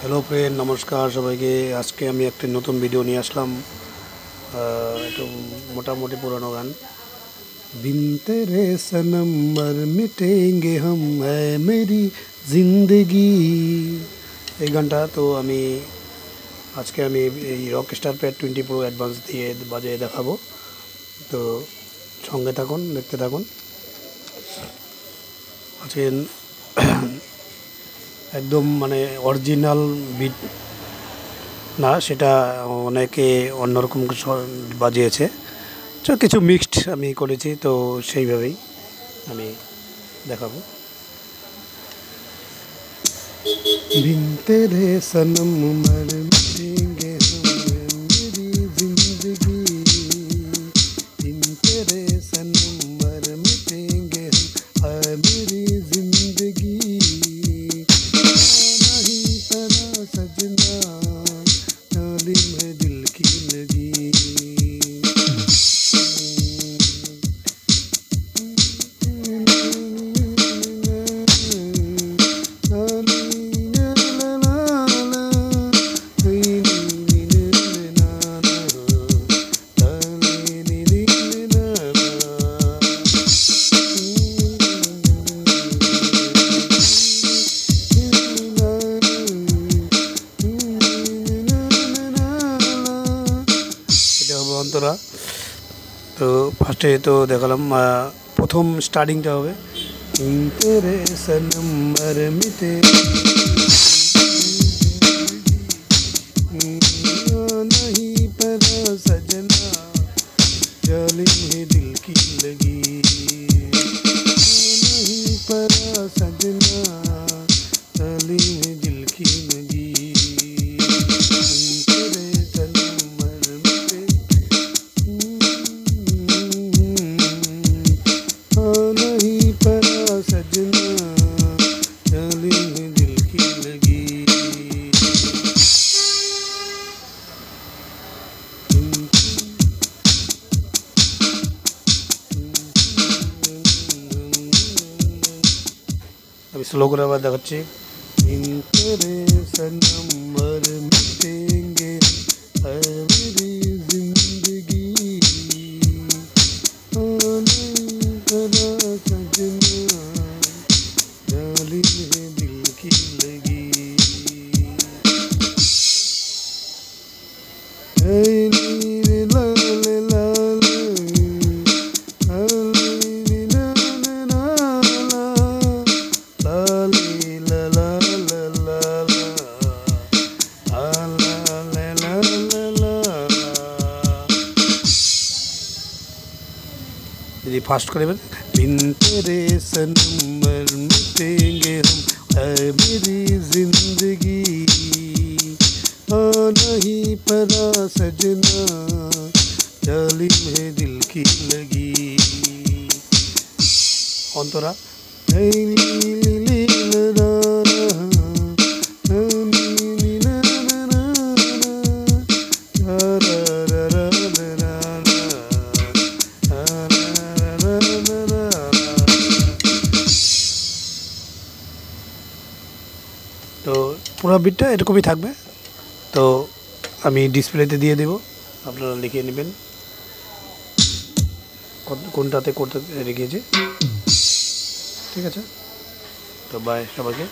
hello friend नमस्कार सबाइके आज के आमी एक नतून भिडियो निये आसलाम एकटु मोटामुटी पुरानो गान बिन तेरे सनम मर मिटेंगे हम है मेरी जिंदगी এই গানটা তো আমি আজকে আমি এই রকস্টার প্যাড 20 প্রো অ্যাডভান্স দিয়ে বাজিয়ে দেখাবো তো সঙ্গে থাকুন দেখতে থাকুন আজকে একদম মানে অরিজিনাল বিট না সেটা অনেকে অন্যরকম বাজিয়েছে তো কিছু মিক্সড আমি করেছি তো সেইভাবেই আমি দেখাবো बिन तेरे सनम मर मिटेंगे हम मेरी जिंदगी बिन तेरे सनम मर मिटेंगे हम मेरी जिंदगी नहीं परा सजना तालीम है दिल की लगी অন্তরা তো ফার্স্টে তো দেখালাম প্রথম স্টার্টিংটা হবে তেরে সনম মর মিটে नहीं परा सजना जालिम है दिल की लगी नहीं परा सजना जालिम है दिल की लगी अभी स्लो করে আবার দেখাচ্ছি बिन तेरे सनम मर मिटेंगे है मेरी जिंदगी नहीं परा सजना जालिम है दिल की लगी फास्ट करें बिन तेरे सनम मर मिटेंगे हम है मेरी जिंदगी नहीं परा सजना जालिम है दिल की लगी অন্তরা তো পুরো বিটটা এরকমই থাকবে তো আমি ডিসপ্লেতে দিয়ে দেব আপনারা লিখে নেবেন কোনটাতে করতে রেখেছি ঠিক আছে তো বাই সবাইকে